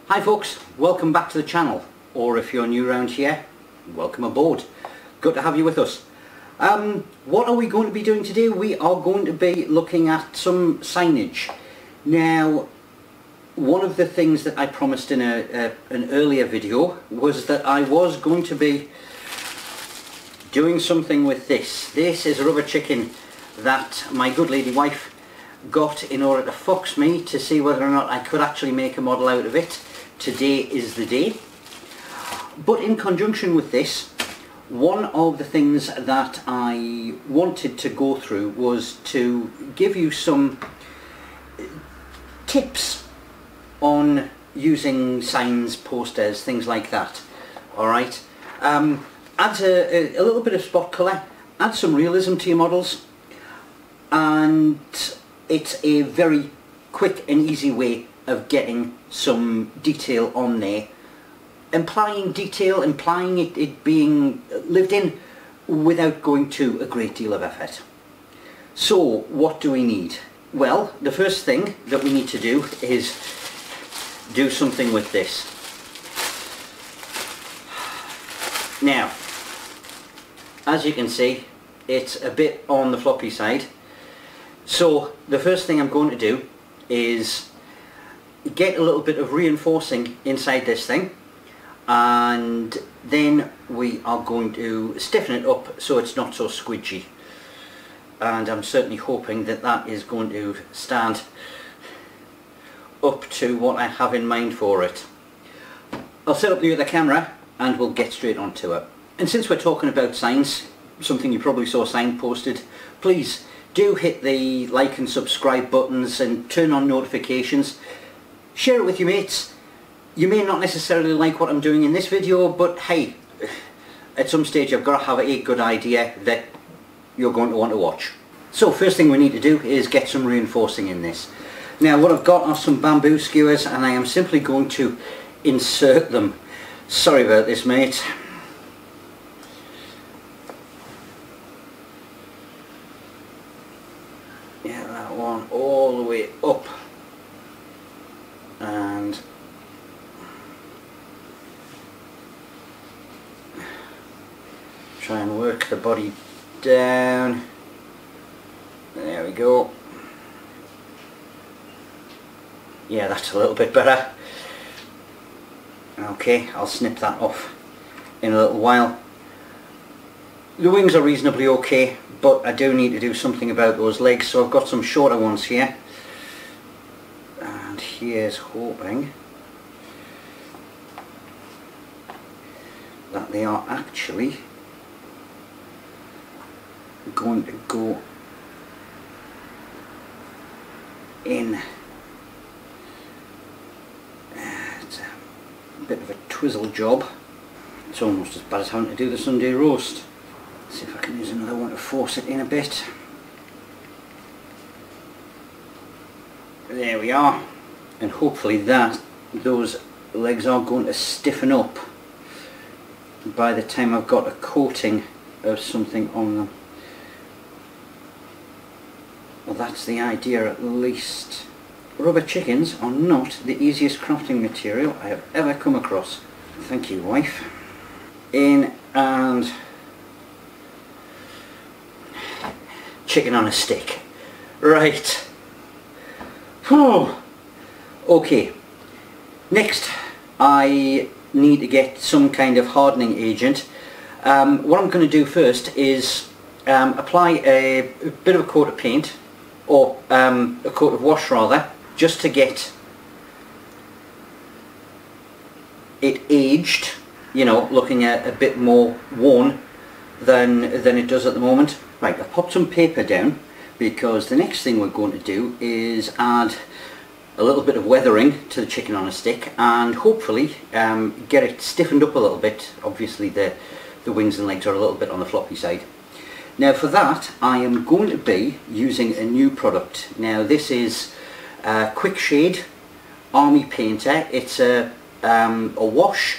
Hi folks, welcome back to the channel, or if you're new around here, welcome aboard. Good to have you with us. What are we going to be doing today? We are going to be looking at some signage. Now, one of the things that I promised in an earlier video was that I was going to be doing something with this. This is a rubber chicken that my good lady wife got in order to fox me to see whether or not I could actually make a model out of it. Today is the day. But in conjunction with this, one of the things that I wanted to go through was to give you some tips on using signs, posters, things like that. Alright? Add a little bit of spot colour, add some realism to your models, and it's a very quick and easy way of getting some detail on there. Implying detail, implying it being lived in without going to a great deal of effort. So what do we need? Well, the first thing that we need to do is do something with this. Now, as you can see, it's a bit on the floppy side. So the first thing I'm going to do is get a little bit of reinforcing inside this thing, and then we are going to stiffen it up so it's not so squidgy, and I'm certainly hoping that that is going to stand up to what I have in mind for it. I'll set up the other camera and we'll get straight onto it. And since we're talking about signs, something you probably saw signposted, please do hit the like and subscribe buttons and turn on notifications. Share it with your mates. You may not necessarily like what I'm doing in this video, but hey, at some stage I've got to have a good idea that you're going to want to watch. So first thing we need to do is get some reinforcing in this. Now what I've got are some bamboo skewers, and I am simply going to insert them. Sorry about this, mate. Yeah, that one all the way up. And try and work the body down. There we go. Yeah, that's a little bit better. Okay, I'll snip that off in a little while. The wings are reasonably okay, but I do need to do something about those legs, so I've got some shorter ones here. And here's hoping that they are actually going to go in. It's a bit of a twizzle job. It's almost as bad as having to do the Sunday roast. Let's see if I can use another one to force it in a bit. There we are. And hopefully those legs are going to stiffen up by the time I've got a coating of something on them. Well, that's the idea at least. Rubber chickens are not the easiest crafting material I have ever come across. Thank you, wife. In and chicken on a stick. Right. Oh. Okay. Next, I need to get some kind of hardening agent. What I'm going to do first is apply a bit of a coat of paint, or a coat of wash rather, just to get it aged, you know, looking a bit more worn than it does at the moment. Right, I've popped some paper down because the next thing we're going to do is add a little bit of weathering to the chicken on a stick and hopefully get it stiffened up a little bit. Obviously the wings and legs are a little bit on the floppy side. Now for that I am going to be using a new product. Now this is Quick Shade Army Painter. It's a wash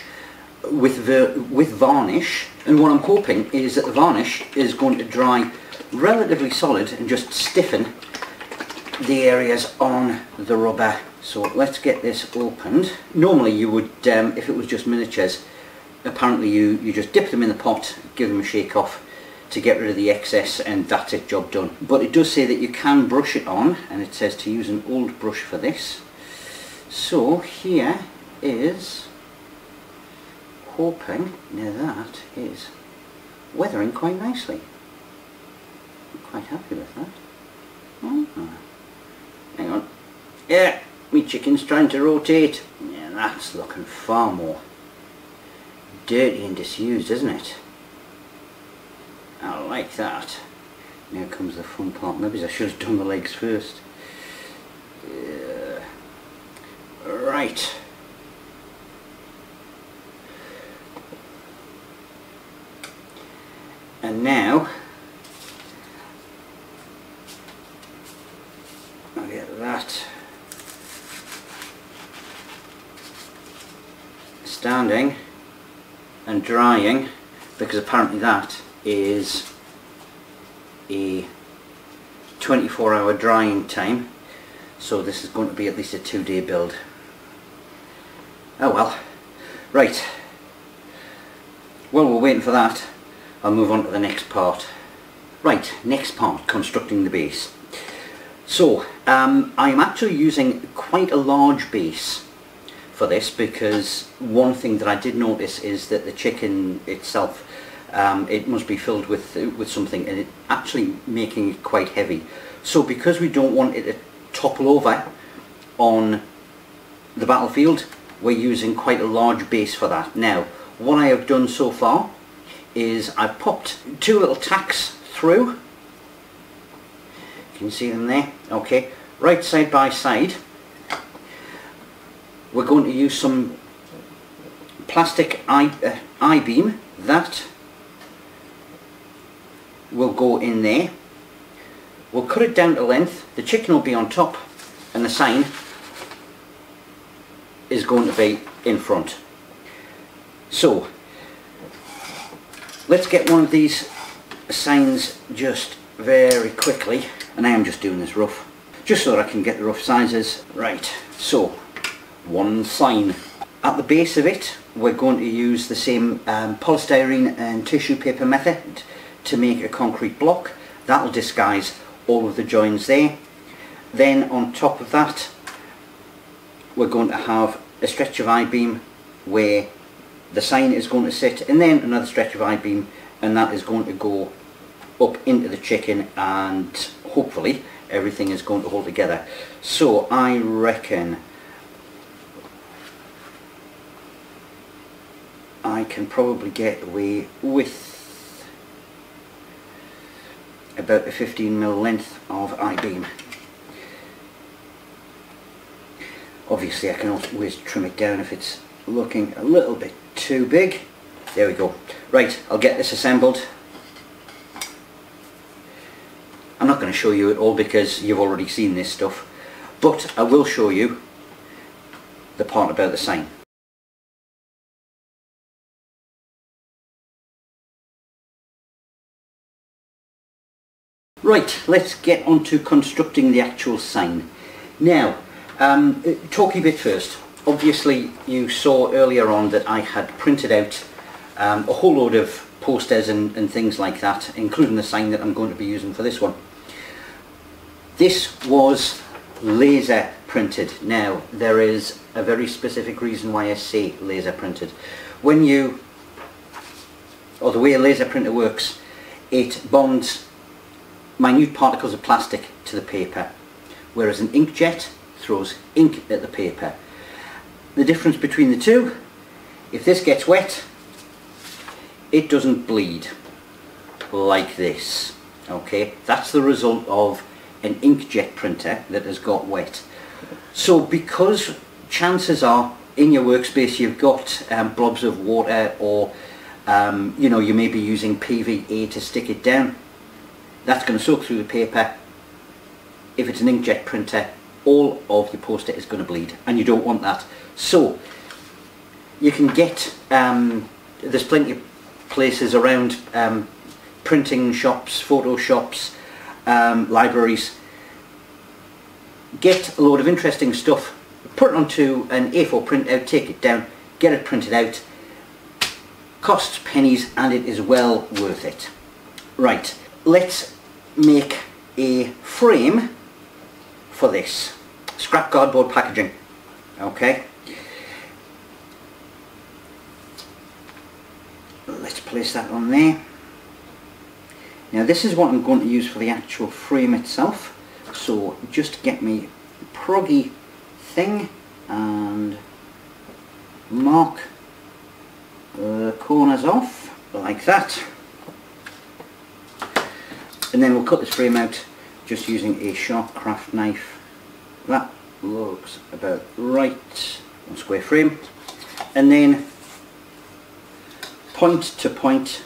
with varnish, and what I'm hoping is that the varnish is going to dry relatively solid and just stiffen the areas on the rubber So let's get this opened. Normally you would, if it was just miniatures, apparently you just dip them in the pot, give them a shake off to get rid of the excess, and that's it, job done. But it does say that you can brush it on, and it says to use an old brush for this. So here is hoping, now that is weathering quite nicely. I'm quite happy with that. Hang on. Yeah, my chicken's trying to rotate. Yeah, that's looking far more dirty and disused, isn't it? I like that. Now comes the fun part. Maybe I should have done the legs first. Right. And now I'll get that standing and drying, because apparently that is a 24-hour drying time, so this is going to be at least a 2-day build. Oh well. Right, while we're waiting for that, I'll move on to the next part. Right, next part, constructing the base. So I'm actually using quite a large base for this, because one thing that I did notice is that the chicken itself, it must be filled with something, and it's actually making it quite heavy. So because we don't want it to topple over on the battlefield, we're using quite a large base for that. Now, what I have done so far is I've popped 2 little tacks through. You can see them there. Okay, right side by side. We're going to use some plastic I-beam that will go in there. We'll cut it down to length. The chicken will be on top, and the sign is going to be in front. So let's get one of these signs just very quickly, and I am just doing this rough, just so that I can get the rough sizes. Right, so one sign. At the base of it, we're going to use the same polystyrene and tissue paper method to make a concrete block. That'll disguise all of the joins there. Then on top of that, we're going to have a stretch of I-beam where the sign is going to sit, and then another stretch of I-beam, and that is going to go up into the chicken, and hopefully everything is going to hold together. So I reckon I can probably get away with about a 15mm length of I-beam. Obviously I can always trim it down if it's looking a little bit too big. There we go. Right, I'll get this assembled. I'm not going to show you it all because you've already seen this stuff, but I will show you the part about the sign. Right, let's get on to constructing the actual sign. Now, talky bit first. Obviously you saw earlier on that I had printed out a whole load of posters and things like that, including the sign that I'm going to be using for this one. This was laser printed. Now, there is a very specific reason why I say laser printed. When you, or the way a laser printer works, it bonds minute particles of plastic to the paper, whereas an inkjet throws ink at the paper. The difference between the two, if this gets wet, it doesn't bleed like this. Okay, that's the result of an inkjet printer that has got wet. So because chances are in your workspace you've got blobs of water, or you know, you may be using PVA to stick it down, that's going to soak through the paper. If it's an inkjet printer, all of your poster is going to bleed, and you don't want that. So you can get, there's plenty of places around, printing shops, photo shops, libraries. Get a load of interesting stuff put it onto an A4 printout, take it down, get it printed out. Costs pennies and it is well worth it. Right, let's make a frame for this. Scrap cardboard packaging. Okay. Let's place that on there. Now this is what I'm going to use for the actual frame itself. So just get me a proggy thing and mark the corners off like that. And then we'll cut this frame out just using a sharp craft knife. That looks about right. One square frame. And then point to point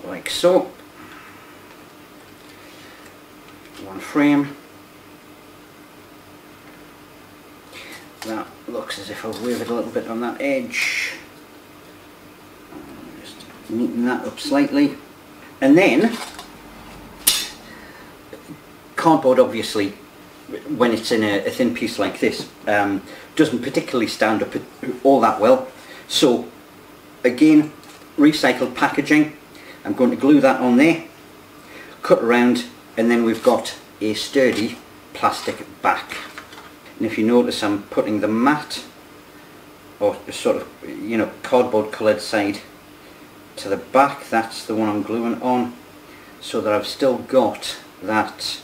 like so. One frame. That looks as if I've wavered a little bit on that edge. Just neaten that up slightly. And then cardboard, obviously, when it's in a thin piece like this, doesn't particularly stand up all that well. So again, recycled packaging. I'm going to glue that on there, cut around, and then we've got a sturdy plastic back. And if you notice, I'm putting the matte, or sort of, you know, cardboard coloured side to the back. That's the one I'm gluing on, so that I've still got that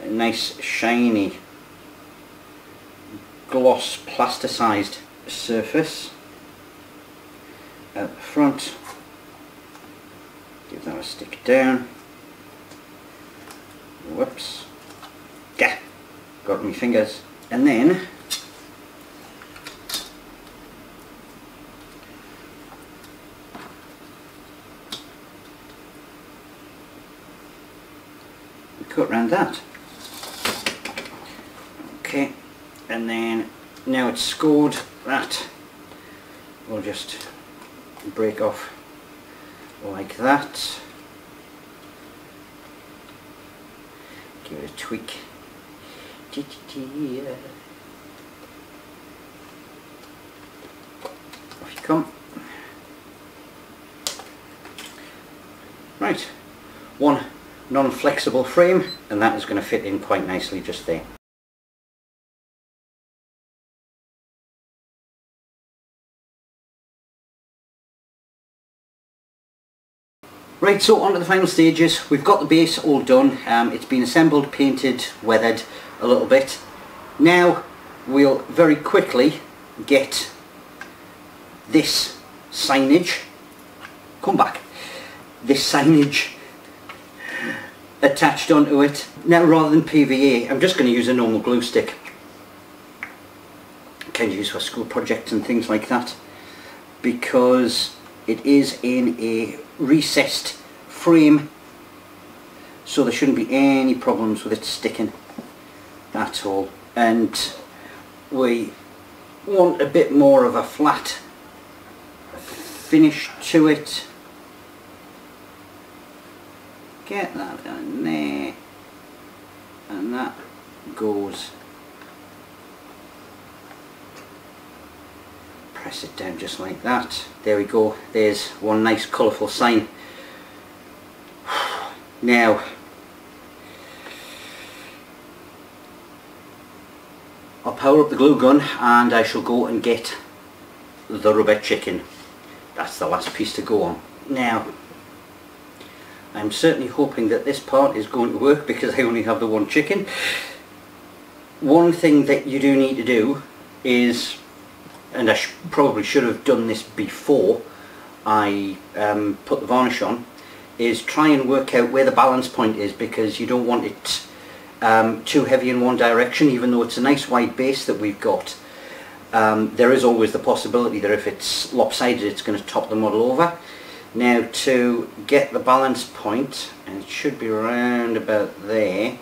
nice shiny gloss plasticized surface at the front. Give that a stick down. Whoops. Yeah, got my fingers. And then we cut around that. Okay, and then now it's scored, that we'll just break off like that. Give it a tweak. Off you come. Right, one non-flexible frame, and that is going to fit in quite nicely just there. Right, so on to the final stages. We've got the base all done. It's been assembled, painted, weathered a little bit. Now we'll very quickly get this signage, this signage attached onto it. Now rather than PVA, I'm just going to use a normal glue stick. Kind of used for school projects and things like that, because it is in a recessed frame, so there shouldn't be any problems with it sticking at all. And we want a bit more of a flat finish to it. Get that in there, and that goes. Press it down just like that. There we go. There's one nice colourful sign. Now I'll power up the glue gun and I shall go and get the rubber chicken. That's the last piece to go on. Now I'm certainly hoping that this part is going to work, because I only have the one chicken. One thing that you do need to do is, and I probably should have done this before I put the varnish on, is try and work out where the balance point is, because you don't want it too heavy in one direction. Even though it's a nice wide base that we've got, there is always the possibility that if it's lopsided it's going to top the model over. Now to get the balance point, and it should be around about there,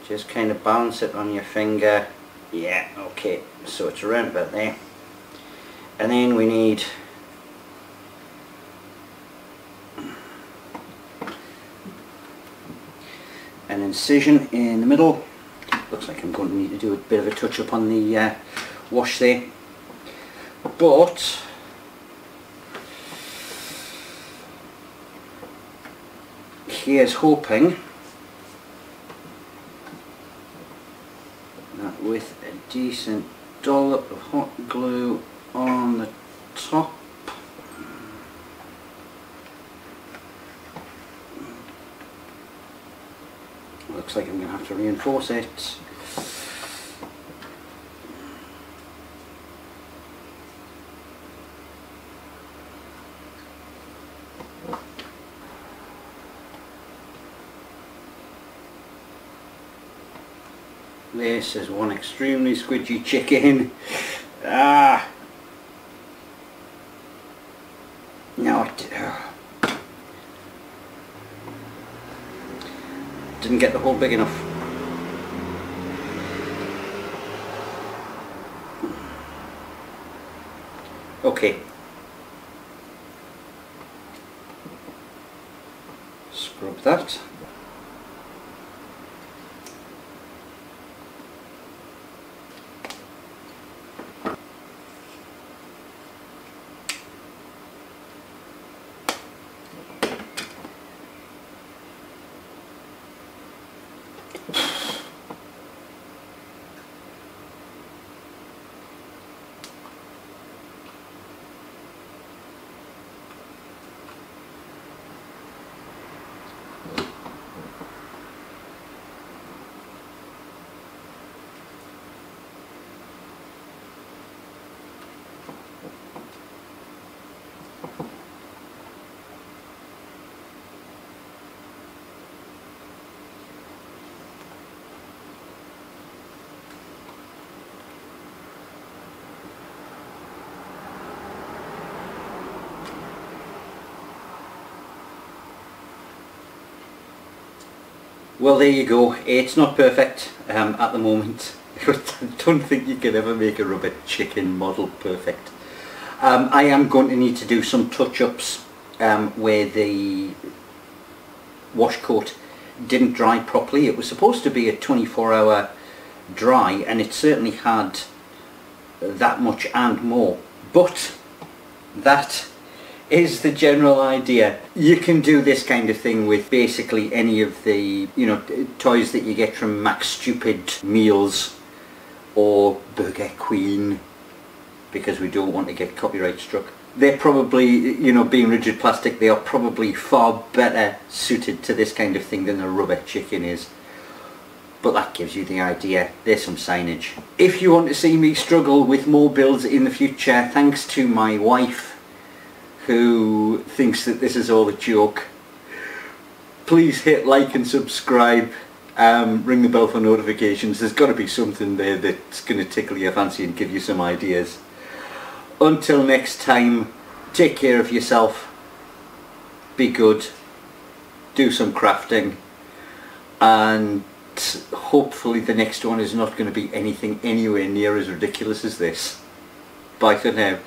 just kind of balance it on your finger. Yeah, okay, so it's around about there. And then we need an incision in the middle Looks like I'm going to need to do a bit of a touch up on the wash there, but here's hoping that with a decent dollop of hot glue on the top, looks like I'm going to have to reinforce it. This is one extremely squidgy chicken. Ah! No, didn't get the hole big enough. Okay. Scrub that. Well, there you go. It's not perfect at the moment. I don't think you can ever make a rubber chicken model perfect. I am going to need to do some touch-ups where the wash coat didn't dry properly. It was supposed to be a 24-hour dry, and it certainly had that much and more. But that is the general idea. You can do this kind of thing with basically any of the, you know, toys that you get from Max Stupid Meals or Burger Queen, because we don't want to get copyright struck. They're probably, you know, being rigid plastic, they are probably far better suited to this kind of thing than a rubber chicken is. But that gives you the idea. There's some signage. If you want to see me struggle with more builds in the future, thanks to my wife, who thinks that this is all a joke, please hit like and subscribe, ring the bell for notifications. There's got to be something there that's going to tickle your fancy and give you some ideas. Until next time, take care of yourself, be good, do some crafting, and hopefully the next one is not going to be anything anywhere near as ridiculous as this. Bye for now.